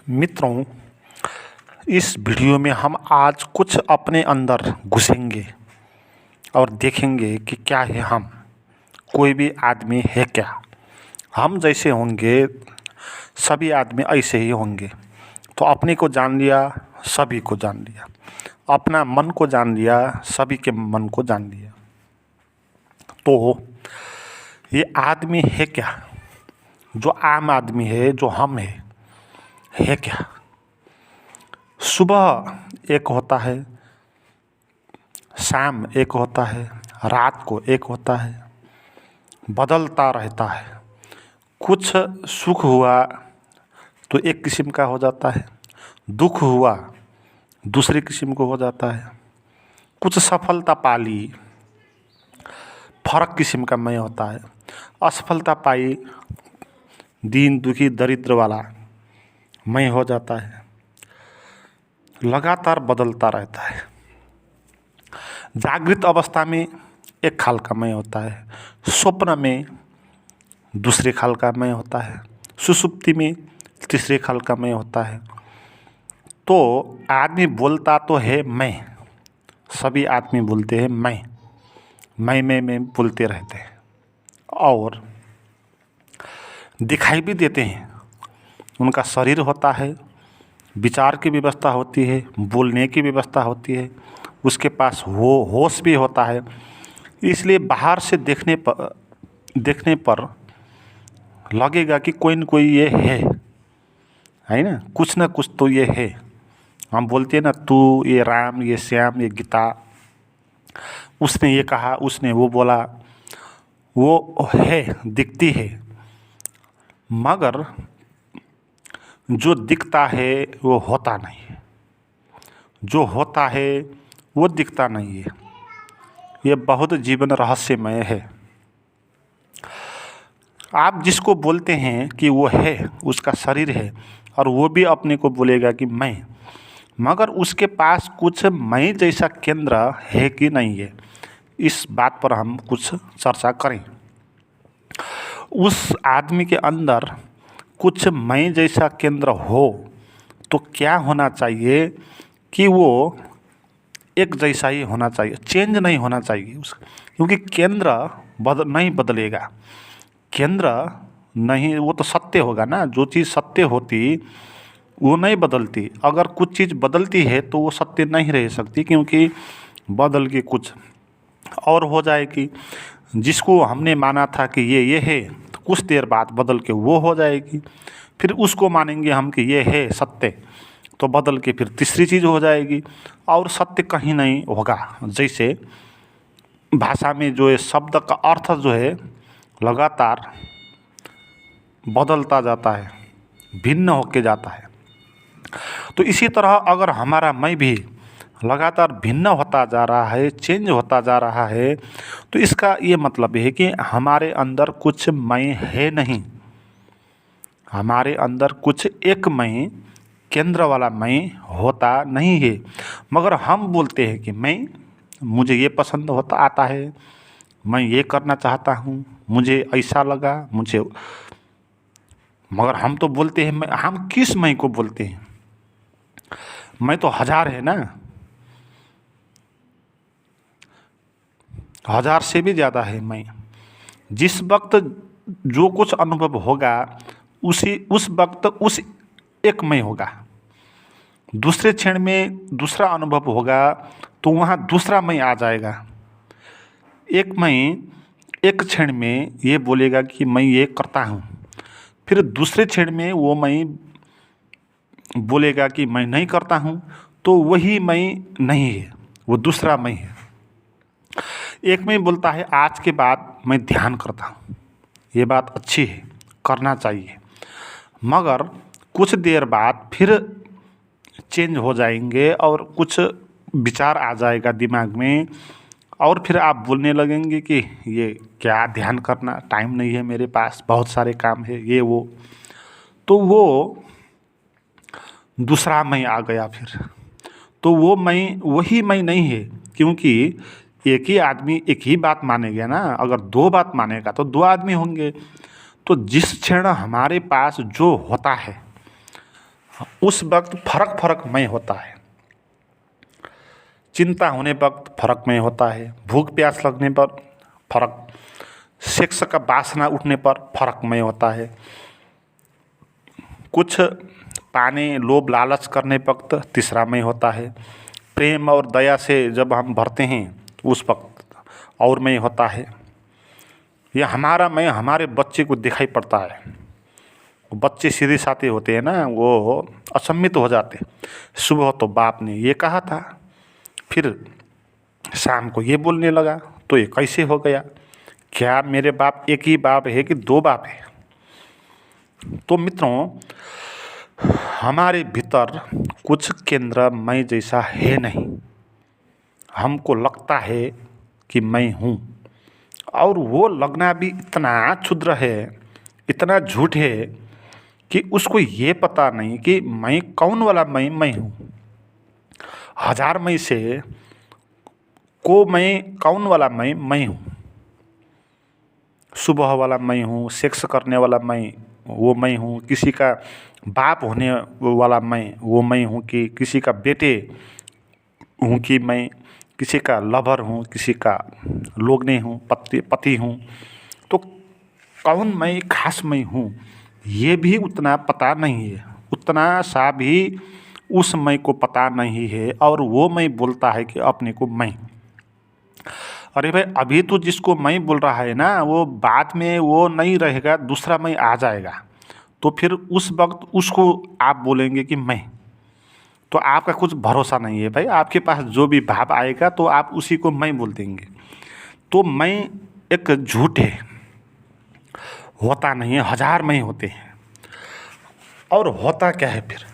मित्रों, इस वीडियो में हम आज कुछ अपने अंदर घुसेंगे और देखेंगे कि क्या है हम। कोई भी आदमी है क्या? हम जैसे होंगे सभी आदमी ऐसे ही होंगे। तो अपने को जान लिया, सभी को जान लिया। अपना मन को जान लिया, सभी के मन को जान लिया। तो ये आदमी है क्या? जो आम आदमी है, जो हम है क्या? सुबह एक होता है, शाम एक होता है, रात को एक होता है, बदलता रहता है। कुछ सुख हुआ तो एक किस्म का हो जाता है, दुख हुआ दूसरे किस्म को हो जाता है। कुछ सफलता पाली, फर्क किस्म का मय होता है। असफलता पाई, दीन दुखी दरिद्र वाला मय हो जाता है। लगातार बदलता रहता है। जागृत अवस्था में एक खाल का मय होता है, स्वप्न में दूसरे खाल का मय होता है, सुसुप्ति में तीसरे खाल का मय होता है। तो आदमी बोलता तो है मैं, सभी आदमी बोलते हैं मैं बोलते रहते हैं और दिखाई भी देते हैं। उनका शरीर होता है, विचार की व्यवस्था होती है, बोलने की व्यवस्था होती है, उसके पास होश भी होता है। इसलिए बाहर से देखने पर लगेगा कि कोई न कोई ये है ना, कुछ ना कुछ तो ये है। हम बोलते हैं ना, तू, ये राम, ये श्याम, ये गीता, उसने ये कहा, उसने वो बोला, वो है, दिखती है। मगर जो दिखता है वो होता नहीं है, जो होता है वो दिखता नहीं है। ये बहुत जीवन रहस्यमय है। आप जिसको बोलते हैं कि वो है, उसका शरीर है, और वो भी अपने को बोलेगा कि मैं, मगर उसके पास कुछ मैं जैसा केंद्र है कि नहीं है, इस बात पर हम कुछ चर्चा करें। उस आदमी के अंदर कुछ मैं जैसा केंद्र हो तो क्या होना चाहिए कि वो एक जैसा ही होना चाहिए, चेंज नहीं होना चाहिए उसका। क्योंकि केंद्र नहीं बदलेगा, केंद्र नहीं, वो तो सत्य होगा ना। जो चीज़ सत्य होती वो नहीं बदलती। अगर कुछ चीज़ बदलती है तो वो सत्य नहीं रह सकती, क्योंकि बदल के कुछ और हो जाएगी। जिसको हमने माना था कि ये है, तो कुछ देर बाद बदल के वो हो जाएगी। फिर उसको मानेंगे हम कि ये है सत्य, तो बदल के फिर तीसरी चीज़ हो जाएगी, और सत्य कहीं नहीं होगा। जैसे भाषा में जो है, शब्द का अर्थ जो है लगातार बदलता जाता है, भिन्न होके जाता है। तो इसी तरह अगर हमारा मैं भी लगातार भिन्न होता जा रहा है, चेंज होता जा रहा है, तो इसका ये मतलब है कि हमारे अंदर कुछ मैं है नहीं। हमारे अंदर कुछ एक मैं, केंद्र वाला मैं होता नहीं है। मगर हम बोलते हैं कि मैं, मुझे ये पसंद होता आता है, मैं ये करना चाहता हूँ, मुझे ऐसा लगा, मुझे। मगर हम तो बोलते हैं मैं। हम किस मैं को बोलते हैं? मैं तो हजार है ना, हजार से भी ज़्यादा है मैं। जिस वक्त जो कुछ अनुभव होगा, उस वक्त उस एक मैं होगा। दूसरे क्षण में दूसरा अनुभव होगा तो वहाँ दूसरा मैं आ जाएगा। एक मैं एक क्षण में ये बोलेगा कि मैं ये करता हूँ, फिर दूसरे क्षण में वो मैं बोलेगा कि मैं नहीं करता हूँ, तो वही मैं नहीं है, वो दूसरा मैं है। एक में बोलता है आज के बाद मैं ध्यान करता हूँ, ये बात अच्छी है, करना चाहिए। मगर कुछ देर बाद फिर चेंज हो जाएंगे और कुछ विचार आ जाएगा दिमाग में, और फिर आप बोलने लगेंगे कि ये क्या ध्यान करना, टाइम नहीं है मेरे पास, बहुत सारे काम है, ये वो। तो वो दूसरा मैं आ गया फिर। तो वो मैं वही मैं नहीं है, क्योंकि एक ही आदमी एक ही बात मानेगा ना। अगर दो बात मानेगा तो दो आदमी होंगे। तो जिस क्षण हमारे पास जो होता है, उस वक्त फर्क फर्क मैं होता है। चिंता होने वक्त फर्क में होता है, भूख प्यास लगने पर फर्क, सेक्स का वासना उठने पर फर्क में होता है, कुछ पाने लोभ लालच करने वक्त तीसरा में होता है, प्रेम और दया से जब हम भरते हैं उस वक्त और में होता है। यह हमारा मैं हमारे बच्चे को दिखाई पड़ता है। बच्चे सीधे साधे होते हैं ना, वो असम्मित हो जाते। सुबह तो बाप ने ये कहा था, फिर शाम को ये बोलने लगा, तो ये कैसे हो गया? क्या मेरे बाप एक ही बाप है कि दो बाप है? तो मित्रों, हमारे भीतर कुछ केंद्र मैं जैसा है नहीं। हमको लगता है कि मैं हूँ, और वो लगना भी इतना क्षुद्र है, इतना झूठ है कि उसको ये पता नहीं कि मैं कौन वाला मैं हूँ। हजार मैं से को मैं कौन वाला मैं हूँ। सुबह वाला मैं हूँ, सेक्स करने वाला मैं वो मैं हूँ, किसी का बाप होने वाला मैं वो मैं हूँ, कि किसी का बेटे हूँ, कि मैं किसी का लवर हूँ, किसी का लोगने हूँ, पति हूँ। तो कौन मैं खास मैं हूँ ये भी उतना पता नहीं है, उतना सा भी उस मैं को पता नहीं है। और वो मैं बोलता है कि अपने को मैं। अरे भाई, अभी तो जिसको मैं बोल रहा है ना, वो बाद में वो नहीं रहेगा, दूसरा मैं आ जाएगा, तो फिर उस वक्त उसको आप बोलेंगे कि मैं। तो आपका कुछ भरोसा नहीं है भाई। आपके पास जो भी भाव आएगा तो आप उसी को मैं बोल देंगे। तो मैं एक झूठ है, होता नहीं है, हजार मैं होते हैं। और होता क्या है फिर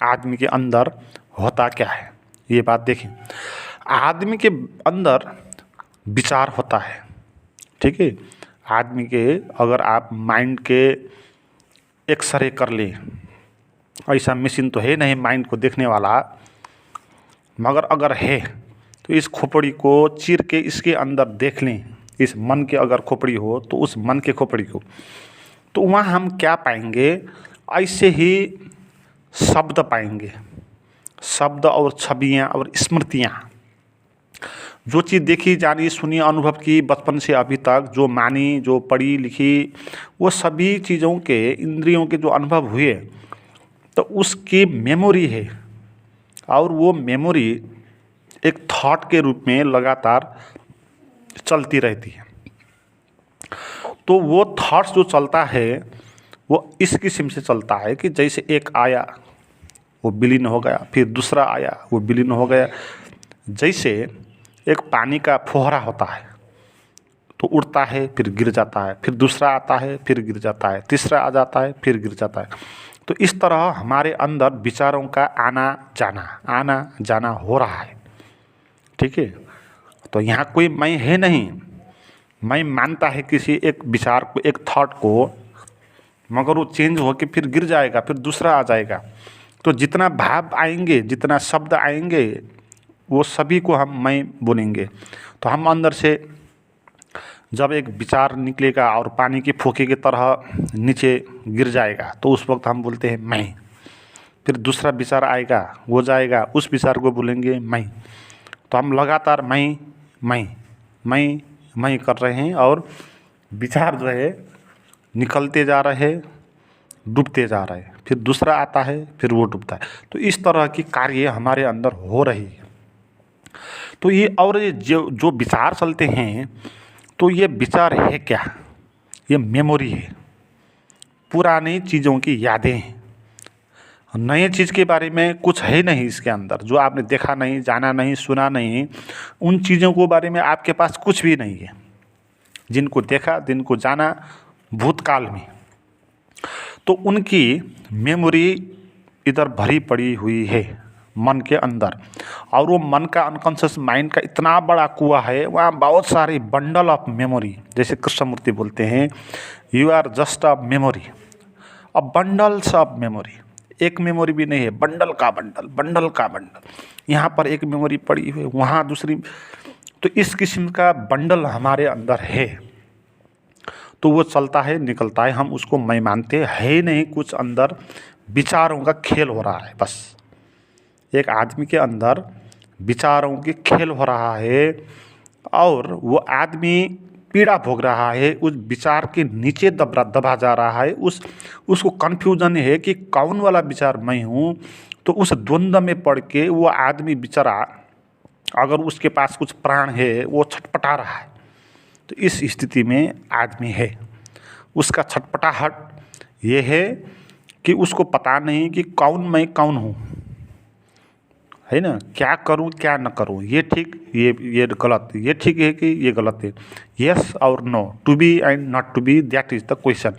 आदमी के अंदर? होता क्या है ये बात देखें। आदमी के अंदर विचार होता है, ठीक है। आदमी के अगर आप माइंड के एक्सरे कर लें, ऐसा मशीन तो है नहीं माइंड को देखने वाला, मगर अगर है तो इस खोपड़ी को चीर के इसके अंदर देख लें। इस मन के अगर खोपड़ी हो तो उस मन के खोपड़ी को, तो वहाँ हम क्या पाएंगे? ऐसे ही शब्द पाएंगे, शब्द और छवियाँ और स्मृतियाँ। जो चीज़ देखी जानी सुनी अनुभव की बचपन से अभी तक, जो मानी जो पढ़ी लिखी, वो सभी चीज़ों के इंद्रियों के जो अनुभव हुए, तो उसकी मेमोरी है। और वो मेमोरी एक थॉट के रूप में लगातार चलती रहती है। तो वो थॉट्स जो चलता है वो इस किस्म से चलता है कि जैसे एक आया वो विलीन हो गया, फिर दूसरा आया वो विलीन हो गया। जैसे एक पानी का फुहारा होता है, तो उड़ता है फिर गिर जाता है, फिर दूसरा आता है फिर गिर जाता है, तीसरा आ जाता है फिर गिर जाता है। तो इस तरह हमारे अंदर विचारों का आना जाना हो रहा है, ठीक है। तो यहाँ कोई मैं है नहीं। मैं मानता है किसी एक विचार को, एक थॉट को, मगर वो चेंज होकर फिर गिर जाएगा, फिर दूसरा आ जाएगा। तो जितना भाव आएंगे, जितना शब्द आएंगे, वो सभी को हम मैं बोलेंगे। तो हम अंदर से जब एक विचार निकलेगा और पानी की फोके की तरह नीचे गिर जाएगा, तो उस वक्त हम बोलते हैं मैं। फिर दूसरा विचार आएगा, वो जाएगा, उस विचार को बोलेंगे मैं। तो हम लगातार मैं कर रहे हैं, और विचार जो है निकलते जा रहे हैं, डूबते जा रहे हैं। फिर दूसरा आता है, फिर वो डूबता है। तो इस तरह की कार्य हमारे अंदर हो रही है। तो ये और ये जो विचार चलते हैं, तो ये विचार है क्या? ये मेमोरी है, पुरानी चीज़ों की यादें हैं। नए चीज़ के बारे में कुछ है नहीं इसके अंदर, जो आपने देखा नहीं, जाना नहीं, सुना नहीं, उन चीज़ों के बारे में आपके पास कुछ भी नहीं है। जिनको देखा, जिनको जाना भूतकाल में, तो उनकी मेमोरी इधर भरी पड़ी हुई है मन के अंदर। और वो मन का अनकॉन्शियस माइंड का इतना बड़ा कुआं है, वहाँ बहुत सारे बंडल ऑफ मेमोरी, जैसे कृष्णमूर्ति बोलते हैं, you are just a memory, a bundles of memory. एक मेमोरी भी नहीं है, बंडल का बंडल। यहाँ पर एक मेमोरी पड़ी हुई, वहाँ दूसरी। तो इस किस्म का बंडल हमारे अंदर है। तो वो चलता है, निकलता है, हम उसको मैं मानते हैं नहीं। कुछ अंदर विचारों का खेल हो रहा है। बस एक आदमी के अंदर विचारों के खेल हो रहा है और वो आदमी पीड़ा भोग रहा है, उस विचार के नीचे दबा जा रहा है। उसको कन्फ्यूजन है कि कौन वाला विचार मैं हूँ। तो उस द्वंद्व में पड़ के वो आदमी बेचारा, अगर उसके पास कुछ प्राण है, वो छटपटा रहा है। तो इस स्थिति में आदमी है, उसका छटपटाहट ये है कि उसको पता नहीं कि कौन मैं कौन हूँ, है ना। क्या करूँ क्या न करूँ, ये ठीक ये गलत, ये ठीक है कि ये गलत है। यस और no, to be and not to be, that is the question.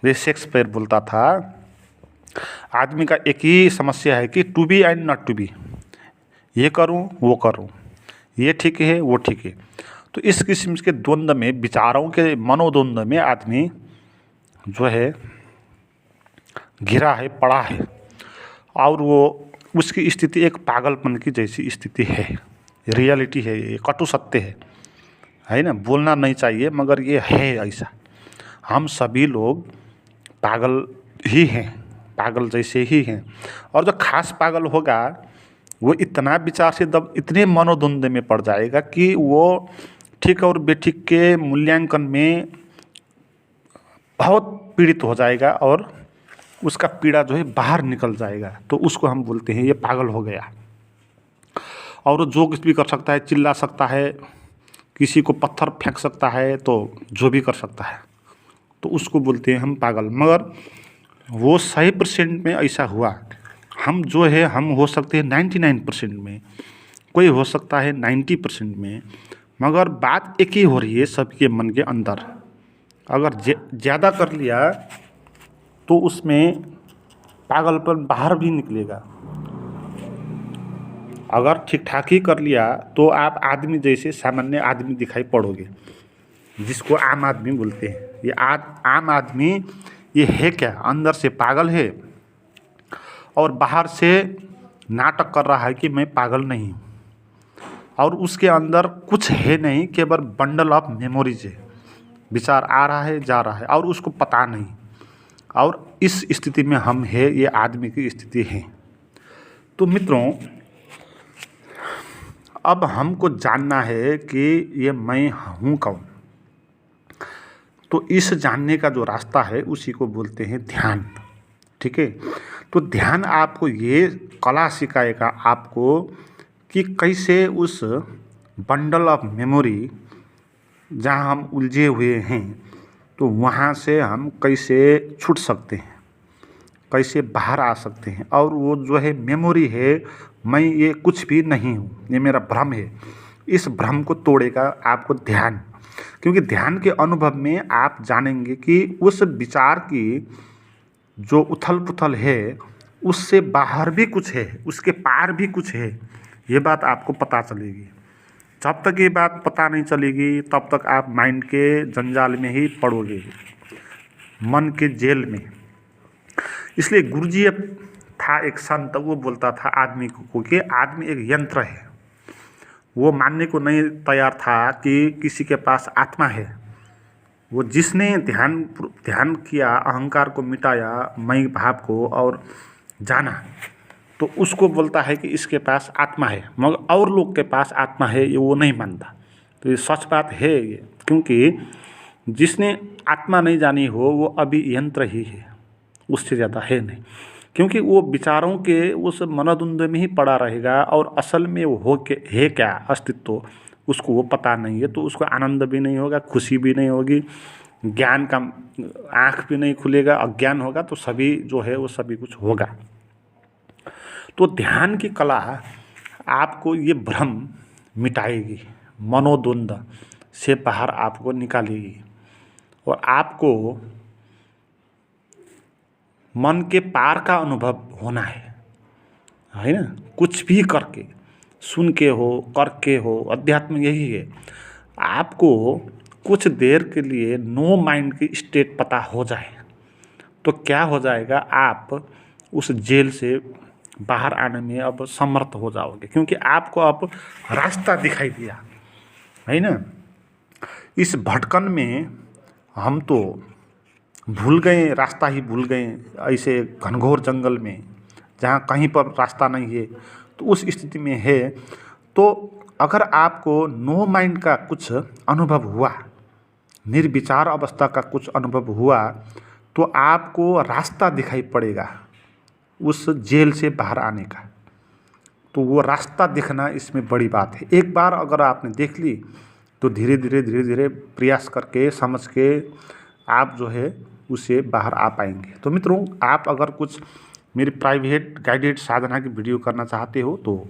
ये शेक्सपियर बोलता था। आदमी का एक ही समस्या है कि to be and not to be, ये करूँ वो करूँ, ये ठीक है वो ठीक है। तो इस किस्म के द्वंद्व में, विचारों के मनोद्वंद्व में आदमी जो है घिरा है, पड़ा है। और वो उसकी स्थिति एक पागलपन की जैसी स्थिति है। रियलिटी है, ये कटु सत्य है ना। बोलना नहीं चाहिए मगर ये है ऐसा। हम सभी लोग पागल ही हैं, पागल जैसे ही हैं। और जो खास पागल होगा वो इतना विचार से इतने मनोद्वंद्व में पड़ जाएगा कि वो ठीक और बेठीक के मूल्यांकन में बहुत पीड़ित हो जाएगा और उसका पीड़ा जो है बाहर निकल जाएगा। तो उसको हम बोलते हैं ये पागल हो गया। और जो कुछ भी कर सकता है, चिल्ला सकता है, किसी को पत्थर फेंक सकता है, तो जो भी कर सकता है, तो उसको बोलते हैं हम पागल। मगर वो 100% में ऐसा हुआ, हम जो है हम हो सकते हैं 99% में, कोई हो सकता है 90% में, मगर बात एक ही हो रही है सबके मन के अंदर। अगर ज़्यादा कर लिया तो उसमें पागलपन बाहर भी निकलेगा। अगर ठीक ठाक ही कर लिया तो आप आदमी जैसे सामान्य आदमी दिखाई पड़ोगे, जिसको आम आदमी बोलते हैं। ये आम आदमी ये है क्या, अंदर से पागल है और बाहर से नाटक कर रहा है कि मैं पागल नहीं हूँ। और उसके अंदर कुछ है नहीं, केवल बंडल ऑफ मेमोरीज है। विचार आ रहा है जा रहा है और उसको पता नहीं। और इस स्थिति में हम है, ये आदमी की स्थिति है। तो मित्रों, अब हमको जानना है कि ये मैं हूँ कौन। तो इस जानने का जो रास्ता है उसी को बोलते हैं ध्यान। ठीक है। तो ध्यान आपको ये कला सिखाएगा आपको कि कैसे उस बंडल ऑफ मेमोरी जहाँ हम उलझे हुए हैं, तो वहाँ से हम कैसे छूट सकते हैं, कैसे बाहर आ सकते हैं। और वो जो है मेमोरी है, मैं ये कुछ भी नहीं हूँ, ये मेरा भ्रम है। इस भ्रम को तोड़ेगा आपको ध्यान। क्योंकि ध्यान के अनुभव में आप जानेंगे कि उस विचार की जो उथल पुथल है उससे बाहर भी कुछ है, उसके पार भी कुछ है। ये बात आपको पता चलेगी। जब तक ये बात पता नहीं चलेगी तब तक आप माइंड के जंजाल में ही पड़ोगे, मन के जेल में। इसलिए गुरुजी था एक संत, वो बोलता था आदमी को कि आदमी एक यंत्र है। वो मानने को नहीं तैयार था कि किसी के पास आत्मा है। वो जिसने ध्यान किया, अहंकार को मिटाया, मैं भाव को, और जाना, तो उसको बोलता है कि इसके पास आत्मा है। मगर और लोग के पास आत्मा है ये वो नहीं मानता। तो ये सच बात है ये, क्योंकि जिसने आत्मा नहीं जानी हो वो अभी यंत्र ही है, उससे ज़्यादा है नहीं। क्योंकि वो विचारों के उस मनोद्वंद्व में ही पड़ा रहेगा और असल में वो हो के है क्या अस्तित्व, उसको वो पता नहीं है। तो उसको आनंद भी नहीं होगा, खुशी भी नहीं होगी, ज्ञान का आँख भी नहीं खुलेगा। अज्ञान होगा तो सभी जो है वो सभी कुछ होगा। तो ध्यान की कला आपको ये भ्रम मिटाएगी, मनोद्वंद्व से बाहर आपको निकालेगी और आपको मन के पार का अनुभव होना है ना। कुछ भी करके, सुन के हो, करके हो, अध्यात्म यही है। आपको कुछ देर के लिए नो माइंड की स्टेट पता हो जाए तो क्या हो जाएगा, आप उस जेल से बाहर आने में अब समर्थ हो जाओगे। क्योंकि आपको अब रास्ता दिखाई दिया है ना। इस भटकन में हम तो भूल गए, रास्ता ही भूल गए ऐसे घनघोर जंगल में जहाँ कहीं पर रास्ता नहीं है, तो उस स्थिति में है, तो अगर आपको नो माइंड का कुछ अनुभव हुआ, निर्विचार अवस्था का कुछ अनुभव हुआ, तो आपको रास्ता दिखाई पड़ेगा उस जेल से बाहर आने का। तो वो रास्ता दिखना इसमें बड़ी बात है। एक बार अगर आपने देख ली तो धीरे धीरे प्रयास करके समझ के आप जो है उसे बाहर आ पाएंगे। तो मित्रों, आप अगर कुछ मेरी प्राइवेट गाइडेड साधना की वीडियो करना चाहते हो तो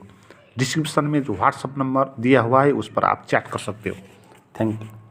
डिस्क्रिप्शन में जो व्हाट्सअप नंबर दिया हुआ है उस पर आप चैट कर सकते हो। Thank you.